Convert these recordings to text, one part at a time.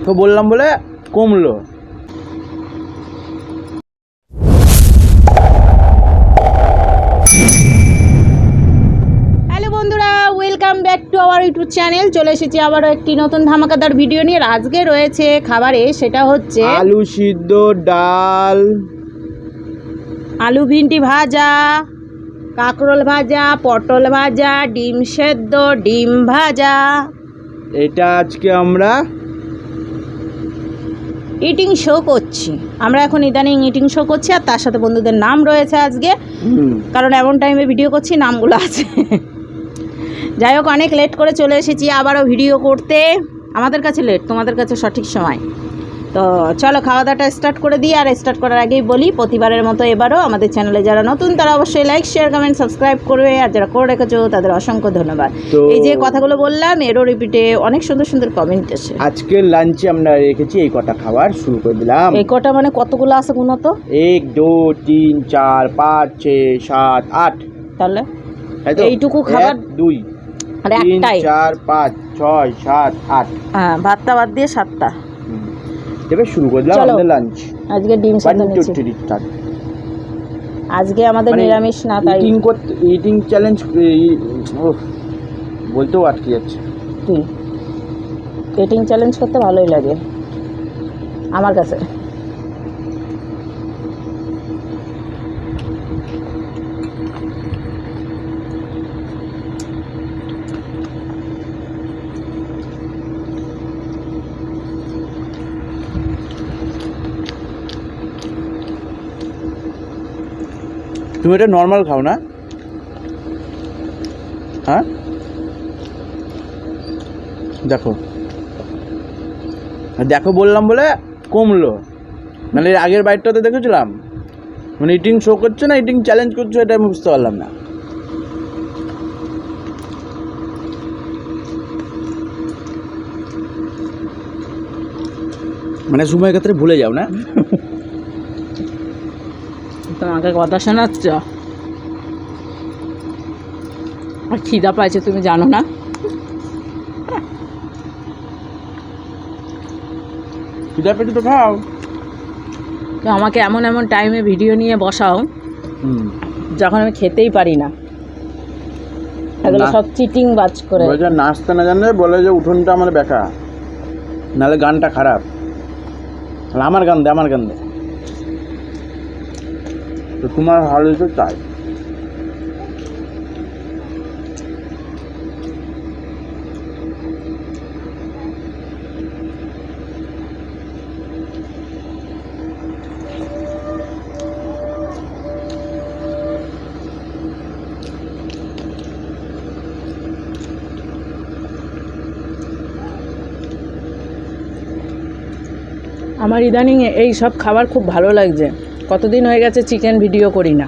তো বললাম বলে কমলো। হ্যালো বন্ধুরা, welcome back to our YouTube channel. চলে এসেছি আবারও একটি নতুন ধামাকাদার ভিডিও নিয়ে। আজকে রয়েছে খাবারে, সেটা হচ্ছে আলু সিদ্ধ, ডাল, আলু ভিন্ডি ভাজা, কাঁকরোল ভাজা, পটল ভাজা, ডিম সেদ্ধ, ডিম ভাজা। এটা আজকে আমরা ইটিং শো করছি। আমরা এখন ইদানিং ইটিং শো করছি, আর তার সাথে বন্ধুদের নাম রয়েছে আজকে, কারণ এমন টাইমে ভিডিও করছি, নামগুলো আছে। যাই হোক, অনেক লেট করে চলে এসেছি আবারও ভিডিও করতে। আমাদের কাছে লেট, তোমাদের কাছে সঠিক সময়। তো চলো খাওয়া দাওয়াটা স্টার্ট করে দিই। আর স্টার্ট করার আগেই বলি, প্রতিবারের মতো এবারও আমাদের চ্যানেলে যারা নতুন তারা অবশ্যই লাইক, শেয়ার, কমেন্ট, সাবস্ক্রাইব করবে। আর যারা করে রেখেছো তাদের অসংখ্য ধন্যবাদ। এই যে কথাগুলো বললাম, এরও রিপিটে অনেক সুন্দর সুন্দর কমেন্ট এসে। আজকের লাঞ্চে আমরা রেখেছি এই কটা খাবার, শুরু করে দিলাম। এই কটা মানে কতগুলো আছে গুনো তো? 1 2 3 4 5 6 7 8। তাহলে তাই তো? এইটুকু খাবার 1 2 আর 3 একটাই 4 5 6 7 8। হ্যাঁ, ভাতটা বাদ দিয়ে 7টা। এবার শুরু করে দিলাম আমাদের লাঞ্চ। আজকে ডিম সেদ্ধ নিচ্ছি। আজকে আমাদের নিরামিষ না, তাই ইটিং চ্যালেঞ্জ বলতেও আটকে যাচ্ছে। ইটিং চ্যালেঞ্জ করতে ভালোই লাগে আমার কাছে। তুমি এটা নর্মাল খাও না? হ্যাঁ, দেখো দেখো বললাম বলে কমলো, মানে এর আগের বাইটটাতে দেখেছিলাম। মানে ইটিং শো করছে না ইটিং চ্যালেঞ্জ করছো, এটা আমি বুঝতে পারলাম না। মানে সময় ক্ষেত্রে ভুলে যাও না? তোমাকে কথা শোনাচ্ছ আর খিদা পাইছে, তুমি জানো না? খিদা পেটে তো খাও। তো আমাকে এমন এমন টাইমে ভিডিও নিয়ে বসাও যখন আমি খেতেই পারি না। এগুলো সব চিটিং বাজ করে। বলে নাচতে না জানলে বলে যে উঠোনটা আমার বেকা, নাহলে গানটা খারাপ। আমার গান দে, আমার গান দে। তো তোমার হাল তো চাই। আমার ইদানিং এই সব খাবার খুব ভালো লাগছে। কতদিন হয়ে গেছে চিকেন ভিডিও করি না।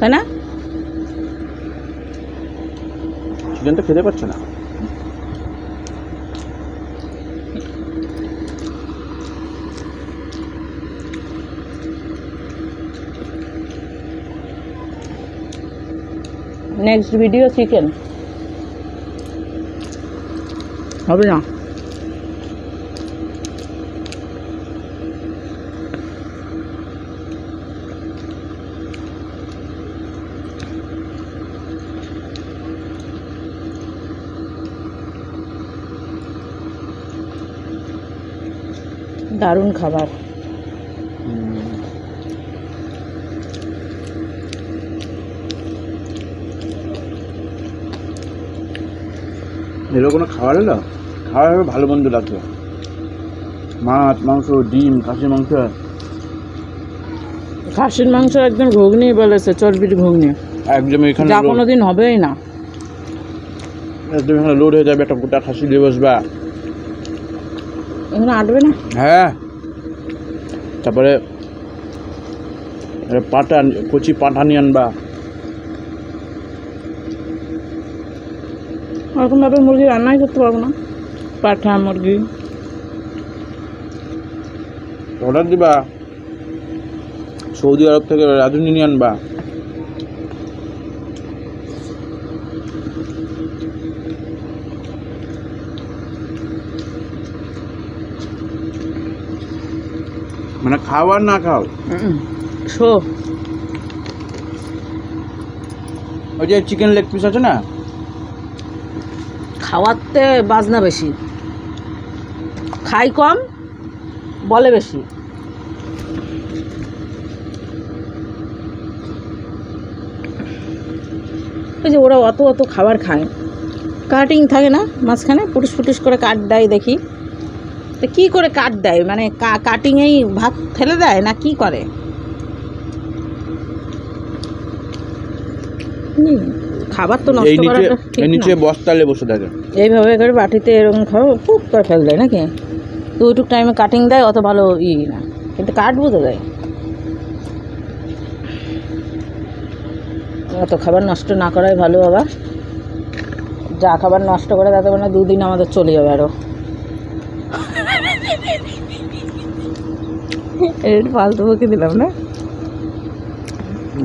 তাই না? চিকেনটা খেতে পারছে না। নেক্সট ভিডিও চিকেন হবে না। দারুণ খাবার। এগুলো কোনো খাবার হলো? খাবার হবে ভালো মন্দ লাগবে। মাছ, মাংস, ডিম, খাসির মাংস। খাসির মাংস একদম ঘুগনি বলেছে, চর্বির ঘুগনি। একদম এখানে যা কোনোদিন হবেই না। একদম এখানে লোড হয়ে যাবে, একটা গোটা খাসি দিয়ে বসবা। এখানে আটবে না। হ্যাঁ, তারপরে পাটা, কচি পাঁঠা নিয়ে আনবা। ওরকমভাবে মুরগি রান্নাই করতে পারবো না। পাঠা মুরগি অর্ডার দিবা, সৌদি আরব থেকে রাঁধুনি নিয়ে আনবা। মানে খাও আর না খাও, শো ওই যে চিকেন লেগ পিস আছে না, খাওয়াতে বাজনা বেশি, খাই কম বলে বেশি। ওই যে ওরা অত অত খাবার খায়, কাটিং থাকে না মাঝখানে, পুটুস পুটুস করে কাট দেয় দেখি, তো কী করে কাট দেয়, মানে কাটিংয়েই ভাত ফেলে দেয় না কি করে? খাবার তো নষ্ট করাটা ঠিক এই না। নিচে বস্তালে বসে থাকে, এইভাবে করে বাটিতে এরকম খাও, খুব করে ফেল দেয় নাকি, তো ওইটুক টাইমে কাটিং দেয়, অত ভালো না, কিন্তু কাটবো তো দেয়। অত খাবার নষ্ট না করাই ভালো বাবা, যা খাবার নষ্ট করে তাতে মানে 2 দিন আমাদের চলে যাবে আরও। এর ফালতু বকে দিলাম না,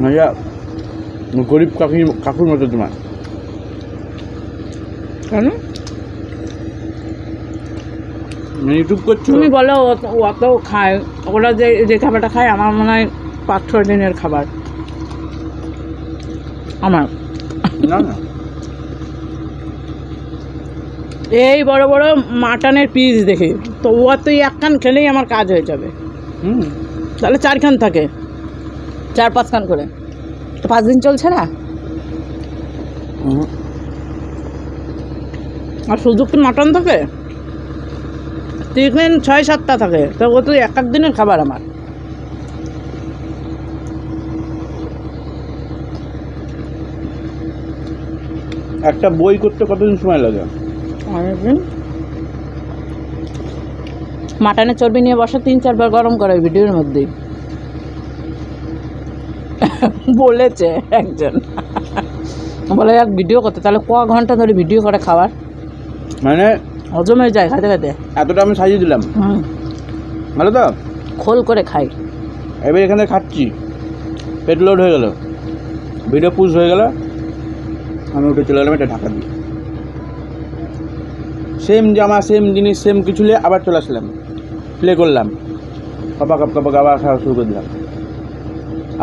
মজা গরিব কাকুর মতো তোমার। কেন ইউটিউব করছো? তুমি বলো অত খায়, ওরা যে খাবারটা খায় আমার মনে হয় 5-6 দিনের খাবার আমার। না না, এই বড় বড় মাটনের পিস দেখি তো ও তো 1 খান খেলেই আমার কাজ হয়ে যাবে। তাহলে 4 খান থাকে, 4-5 খান করে, তো 5 দিন চলছে না। আর শুধু কি মাটন থাকে, চিকেন 6-7টা থাকে, তো ও তো 1 দিনের খাবার আমার। একটা বই করতে কতদিন সময় লাগে? অনেকদিন। মাটনের চর্বি নিয়ে বসা 3-4 বার গরম করে ভিডিওর মধ্যেই বলেছে একজন, বলে এক ভিডিও করতে, তাহলে ক ঘন্টা ধরে ভিডিও করে খাবার, মানে হজম হয়ে যায় খাইতে খাইতে। এতটা আমি সাজিয়ে দিলাম, ভালো তো, খোল করে খাই। এবার এখানে খাচ্ছি, পেট লোড হয়ে গেল, ভিডিও পুশ হয়ে গেল, আমি উঠে চলে গেলাম এটা ঢাকা দিয়ে, সেম জামা সেম জিনিস সেম কিছু নিয়ে আবার চলে আসলাম, প্লে করলাম, কাপা আবার খাওয়া শুরু করে দিলাম,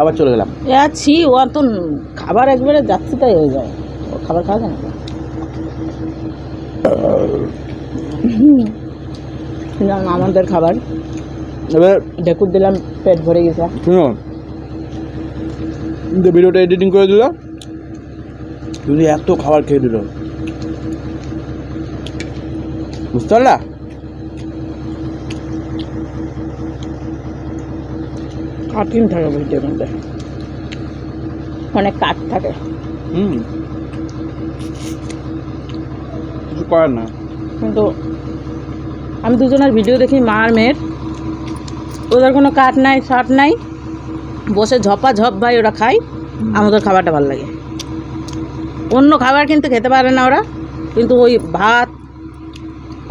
আবার চলে গেলাম। আছি ও তো খাবার একবারে যাচ্ছে তাই হয়ে যায়, ও খাবার খাওয়া যায় না। আমাদের খাবার এবার ঢেকুর দিলাম, পেট ভরে গেছে। শুনো, ভিডিওটা এডিটিং করে দিল, তুমি এত খাবার খেয়ে দিল, বুঝতে পারলা? কাটিং থাকে ভিডিওর মধ্যে, অনেক কাট থাকে। কিছু করার না, কিন্তু আমি দুজনের ভিডিও দেখি, মা আর মেয়ের, ওদের কোনো কাট নাই শার্ট নাই, বসে ঝপা ঝপ ভাই ওরা খায়, আমাদের খাবারটা ভালো লাগে। অন্য খাবার কিন্তু খেতে পারে না ওরা, কিন্তু ওই ভাত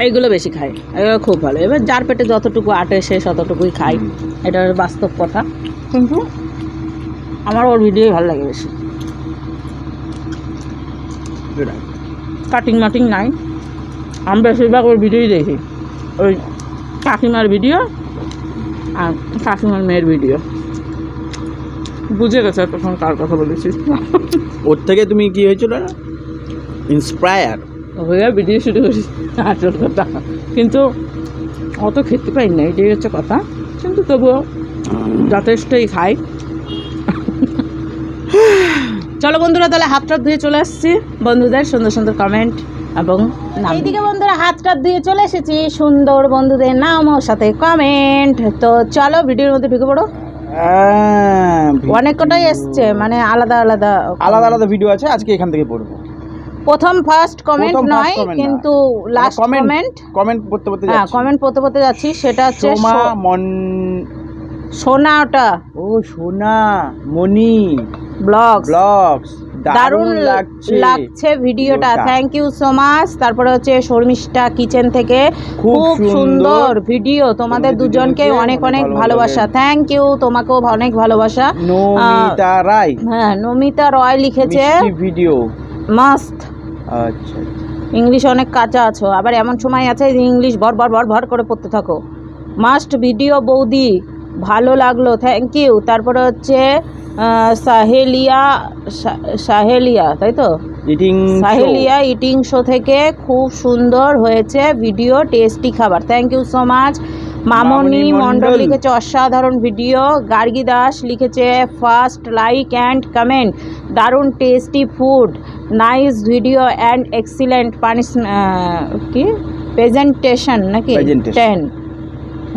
এইগুলো বেশি খায়, এগুলো খুব ভালো। এবার যার পেটে যতটুকু আটে সে ততটুকুই খায়, এটা বাস্তব কথা, কিন্তু আমার ওর ভিডিওই ভালো লাগে বেশি। কাটিং মাটিং নাই, আমি বেশিরভাগ ওর ভিডিওই দেখি, ওই কাকিমার ভিডিও আর কাকিমার মেয়ের ভিডিও। বুঝে গেছে তখন কার কথা বলেছিস। ওর থেকে তুমি কি হয়েছিল না ইন্সপায়ার হয়ে ভিডিও শুরু করি, আসল কথা। কিন্তু অত খেতে পাই না, এটাই হচ্ছে কথা, কিন্তু তবুও যথেষ্টই খাই। চলো বন্ধুরা, তাহলে হাতটা ধুয়ে চলে আসছি, বন্ধুদের সুন্দর সুন্দর কমেন্ট এবং এইদিকে বন্ধুরা হাতটা ধুয়ে চলে এসেছি, সুন্দর বন্ধুদের নাম ও সাথে কমেন্ট। তো চলো ভিডিওর মধ্যে ঢুকে পড়ো। অনেক কটাই এসছে, মানে আলাদা আলাদা আলাদা আলাদা ভিডিও আছে, আজকে এখান থেকে পড়বো। প্রথম ফার্স্ট কমেন্ট নয়, কিন্তু লাস্ট কমেন্ট পড়তে পড়তে হ্যাঁ, কমেন্ট পড়তে পড়তে যাচ্ছি। সেটা হচ্ছে সোনা, ওটা ও সোনা মনি ব্লগস, দারুণ লাগছে ভিডিওটা, থ্যাংক ইউ সো মাচ। তারপরে হচ্ছে শর্মিষ্ঠা কিচেন থেকে, খুব সুন্দর ভিডিও, তোমাদের দুজনকে অনেক অনেক ভালোবাসা, থ্যাংক ইউ, তোমাকেও অনেক ভালোবাসা। নমিতা রায়, হ্যাঁ নমিতা রয় লিখেছে ভিডিও মাস্ট। আচ্ছা, ইংলিশ অনেক কাঁচা আছো, আবার এমন সময় আছে যে ইংলিশ ভর ভর ভর ভর করে পড়তে থাকো। মাস্ট ভিডিও বৌদি, ভালো লাগলো, থ্যাংক ইউ। তারপরে হচ্ছে সাহেলিয়া, তাই তো, ইটিং সাহেলিয়া ইটিং শো থেকে খুব সুন্দর হয়েছে ভিডিও, টেস্টি খাবার, থ্যাংক ইউ সো মাচ। মামনি মণ্ডল লিখেছে অসাধারণ ভিডিও। গার্গী দাস লিখেছে ফার্স্ট লাইক অ্যান্ড কমেন্ট, দারুণ tasty food, nice video and excellent কি প্রেজেন্টেশন নাকি Presentation। 10,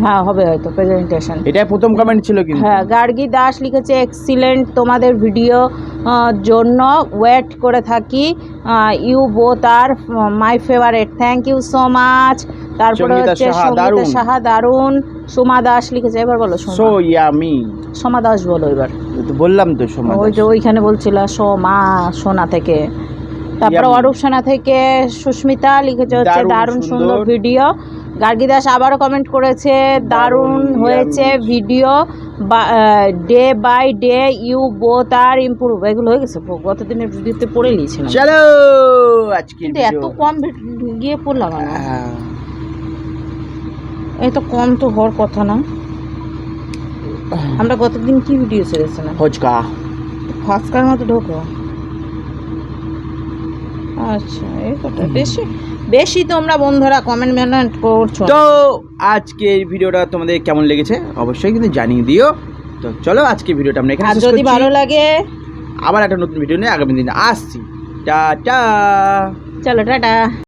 হ্যাঁ হবে হয়তো প্রেজেন্টেশন। এটা প্রথম কমেন্ট ছিল কিন্তু। হ্যাঁ, গার্গী দাস লিখেছে এক্সিলেন্ট, তোমাদের ভিডিও জন্য ওয়েট করে থাকি, you both are my favourite, thank you so much. তারপরে সঙ্গীতা হচ্ছে সাহা, সঙ্গীতা দারুণ। সাহা দারুণ। সোমা দাস লিখেছে, এবার বলো সো সোমা, ইয়ামি, সোমা দাস বলো এবার। তো বললাম তো সময়। ওই যে ওইখানে বলছিল সোমা, সোনা থেকে। তারপরে ইয়ামি। অরূপ সোনা থেকে সুস্মিতা লিখেছে হচ্ছে দারুণ দারুণ সুন্দর সুন্দর। ভিডিও। গার্গী দাস আবারও কমেন্ট করেছে দারুণ হয়েছে yummy. Video, day by day you both are improve. এগুলো হয়ে গেছে, গতদিনের ভিডিওতে পড়ে নিয়েছিলাম, চলো আজকে কিন্তু এত কম গিয়ে পড়লাম না। এই তো কম তো হওয়ার কথা না। আমরা গতদিন কি ভিডিও ছেড়েছিলাম? ফুচকা। ফাঁসকার মতো ঢোকো। আচ্ছা, এই কথা বেশি বেশি তোমরা বন্ধুরা কমেন্ট করছো। তো আজকের ভিডিওটা তোমাদের কেমন লেগেছে অবশ্যই কিন্তু জানিয়ে দিও। তো চলো আজকে ভিডিওটা আমরা এখানে আর শেষ যদি করছি। ভালো লাগে আবার একটা নতুন ভিডিও নিয়ে আগামী দিনে আসছি। টাটা। চলো টাটা।